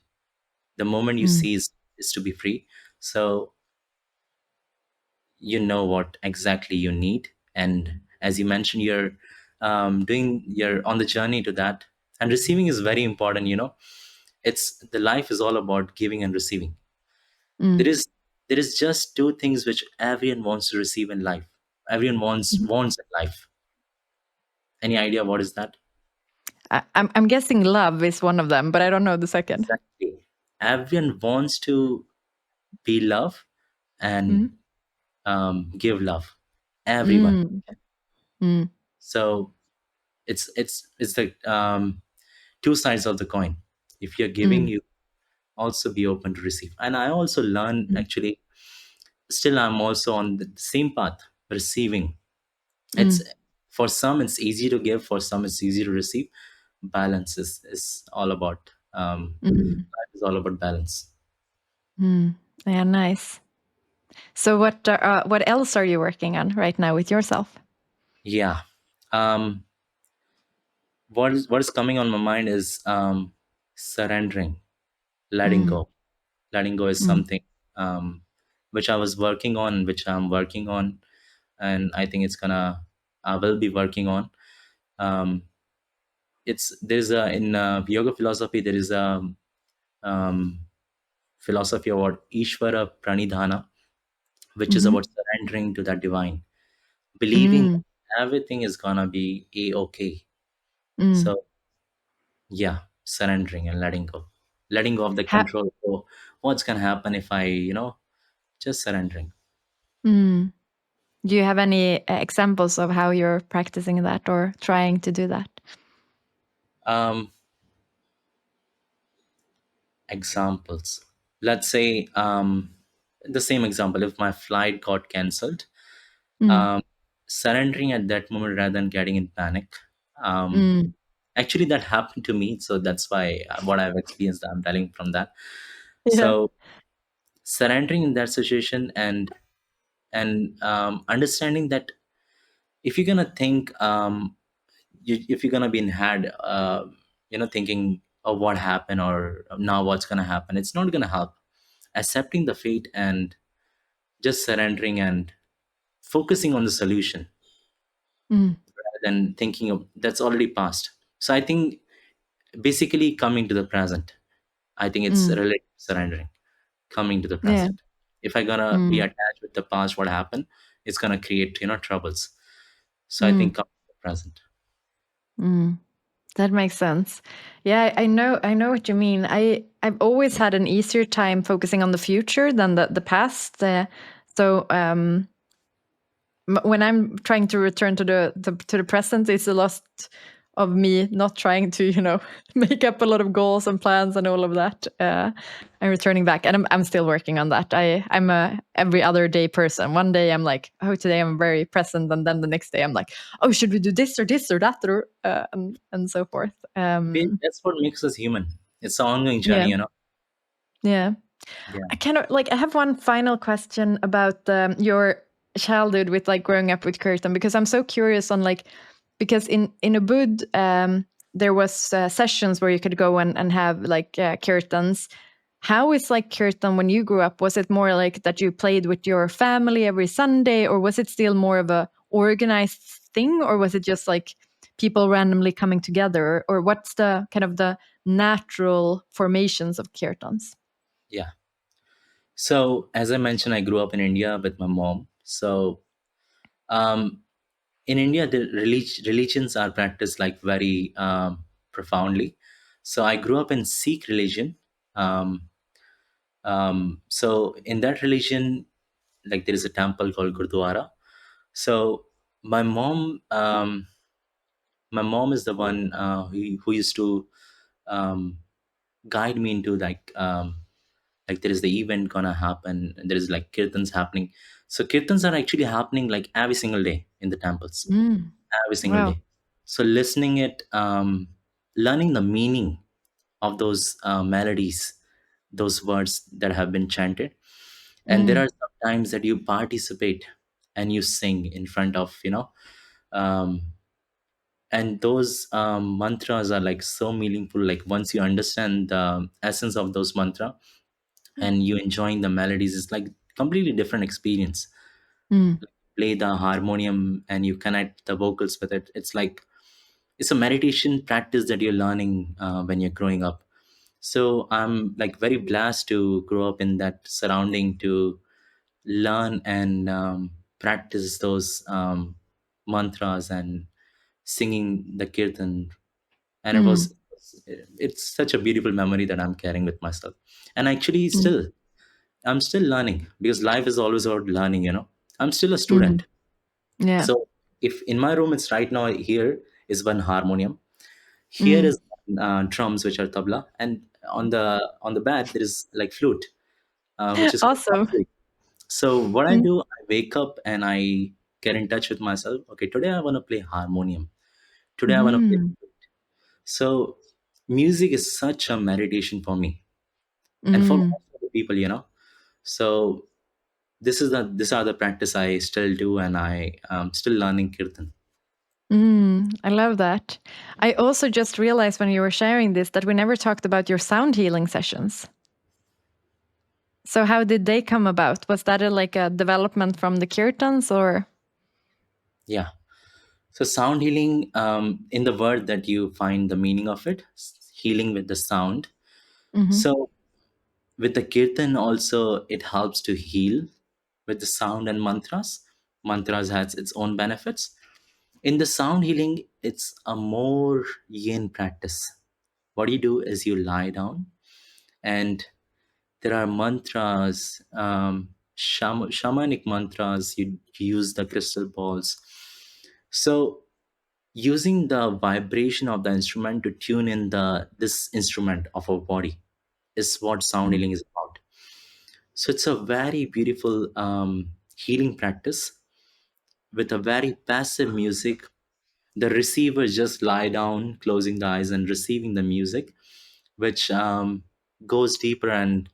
The moment you Mm. see is to be free. So you know what exactly you need, and as you mentioned, you're on the journey to that, and receiving is very important, you know. It's the life is all about giving and receiving. Mm. There is just two things which everyone wants to receive in life. Everyone wants in life. Any idea what is that? I'm guessing love is one of them, but I don't know the second. Exactly. Everyone wants to be loved and Mm. give love. Everyone. Mm. Mm. So it's the two sides of the coin. If you're giving, Mm. you also be open to receive. And I also learn, Mm. actually, still I'm also on the same path, receiving. It's Mm. for some it's easy to give, for some it's easy to receive. Balance is all about Mm. life is all about balance. Mm. Yeah, nice. So what else are you working on right now with yourself? Yeah. um what is coming on my mind is surrendering, letting Mm. go. Letting go is Mm. something which I was working on, which I'm working on, and I think I will be working on. Um, it's there's a in yoga philosophy there is a um, philosophy about Ishvara Pranidhana, which is Mhm. about surrendering to that divine, believing Mm. everything is gonna be a okay. Mm. So yeah, surrendering and letting go of the Ha- control. So what's gonna happen if I, just surrendering. mm. Do you have any examples of how you're practicing that or trying to do that? Um, Examples. Let's say the same example. If my flight got cancelled, Mm. um, surrendering at that moment rather than getting in panic. Um, Mm. Actually, that happened to me, so that's why what I've experienced, I'm telling from that. Yeah. So surrendering in that situation, and understanding that if you're gonna think, if you're gonna be in head, thinking of what happened or now what's gonna happen, it's not gonna help. Accepting the fate and just surrendering and focusing on the solution Mm. rather than thinking of that's already past. So I think basically coming to the present. I think it's Mm. related to surrendering, coming to the Yeah. present. If I'm gonna be Mm. attached with the past, what happened, it's gonna create troubles. So I Mm. think coming to the present. Mm. That makes sense. Yeah, I know what you mean. I've always had an easier time focusing on the future than the past. So when I'm trying to return to the present, it's a lot of me not trying to make up a lot of goals and plans and all of that. I'm returning back, and I'm still working on that. I'm a every other day person. One day I'm like, oh, today I'm very present, and then the next day I'm like, oh, should we do this or that, or and so forth. That's what makes us human. It's an ongoing Yeah. journey. Yeah. Yeah. I kind of like, I have one final question about your childhood with like growing up with Kirtan, because I'm so curious on like, because in Ubud, there was sessions where you could go and have like Kirtans. How is like Kirtan when you grew up? Was it more like that you played with your family every Sunday, or was it still more of a organized thing, or was it just like people randomly coming together, or what's the kind of the natural formations of Kirtans? Yeah. So as I mentioned, I grew up in India with my mom. So um, in India, the religions are practiced like very profoundly. So I grew up in Sikh religion. Um, so in that religion, like there is a temple called Gurdwara. So my mom, my mom is the one who used to um, guide me into like there is the event gonna happen. And there is like kirtans happening. So kirtans are actually happening like every single day in the temples, Mm. every single Wow. day. So listening it, learning the meaning of those melodies, those words that have been chanted. And there Mm. are some times that you participate and you sing in front of, um, and those mantras are like so meaningful. Like once you understand the essence of those mantra and you enjoying the melodies, it's like completely different experience. Mm. Play the harmonium and you connect the vocals with it. It's like it's a meditation practice that you're learning when you're growing up. So I'm like very blessed to grow up in that surrounding to learn and practice those mantras and singing the kirtan. And it Mm. was, it's such a beautiful memory that I'm carrying with myself. And actually Mm. still I'm still learning because life is always about learning, I'm still a Mm. student. Yeah. So if in my room, it's right now, here is one harmonium, here Mm. is drums, which are tabla, and on the bed there is like flute, which is called Awesome. bansuri. So what I Mm. do, I wake up and I get in touch with myself. Okay, today I want to play harmonium. Today I want to play. Mm. So music is such a meditation for me and for Mm. most of the people, So these are the practice I still do, and I am still learning kirtan. Mm. I love that. I also just realized when you were sharing this that we never talked about your sound healing sessions. So how did they come about? Was that like a development from the kirtans, or? Yeah. So sound healing, in the word that you find the meaning of it, healing with the sound. Mm-hmm. So with the kirtan also, it helps to heal with the sound and mantras. Mantras has its own benefits. In the sound healing, it's a more yin practice. What you do is you lie down, and there are mantras, shamanic mantras. You use the crystal balls. So using the vibration of the instrument to tune in the this instrument of our body is what sound healing is about. So it's a very beautiful healing practice with a very passive music. The receiver just lie down, closing the eyes and receiving the music, which goes deeper and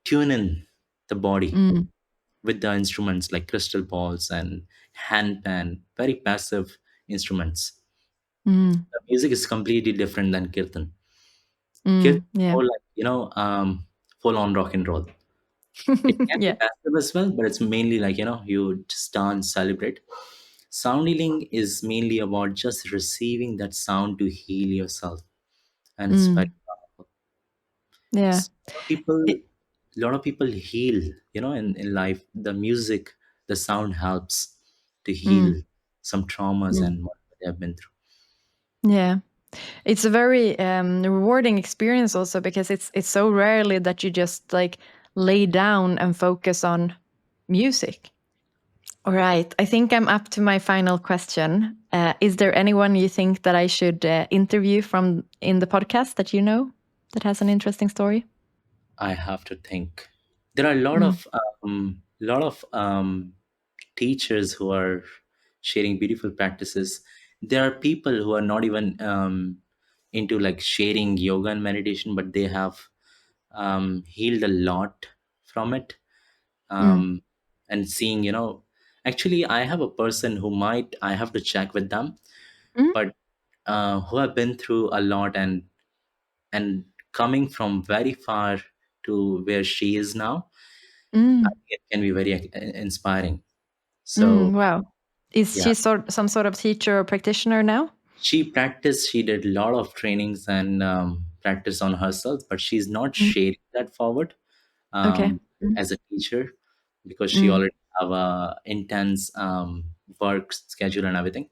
tune in the body Mm. with the instruments like crystal balls and handpan, very passive instruments. Mm. The music is completely different than kirtan. Kirtan Mm. is Yeah. more like full on rock and roll. It can be Yeah. passive as well, but it's mainly like you just dance, celebrate. Sound healing is mainly about just receiving that sound to heal yourself, and it's very Mm. powerful. Yeah. So, a lot of people heal, in life. The music, the sound helps to Mm. heal some traumas Mm. and what they have been through. Yeah. It's a very rewarding experience also, because it's so rarely that you just like lay down and focus on music. All right. I think I'm up to my final question. Is there anyone you think that I should interview from in the podcast that you know that has an interesting story? I have to think. There are a Mm. lot of teachers who are sharing beautiful practices. There are people who are not even into like sharing yoga and meditation, but they have healed a lot from it. Mm. um, and seeing, actually, I have a person who might, I have to check with them, Mm. but who have been through a lot, and coming from very far to where she is now, I Mm. think it can be very inspiring. Mm. So Wow. Is yeah, she some sort of teacher or practitioner now? she did a lot of trainings and practice on herself, but she's not Mm. sharing that forward Okay. Mm. as a teacher, because she Mm. already have a intense work schedule and everything.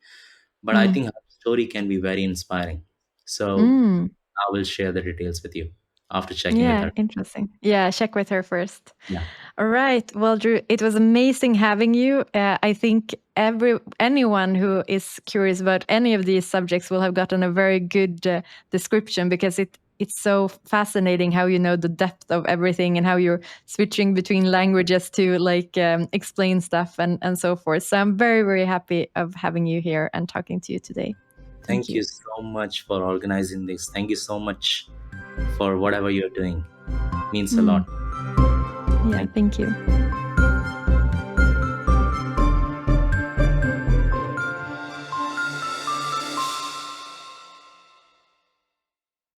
But I Mm. think her story can be very inspiring. So Mm. I will share the details with you after checking with Yeah, her. interesting. Yeah, check with her first. Yeah. All right. Well, Drew, it was amazing having you. I think anyone who is curious about any of these subjects will have gotten a very good description, because it's so fascinating how you know the depth of everything and how you're switching between languages to like explain stuff and so forth. So I'm very, very happy of having you here and talking to you today. Thank Thank you. you so much for organizing this. Thank you so much for whatever you're doing. Means a Mm. lot. Yeah, Thank you. thank you.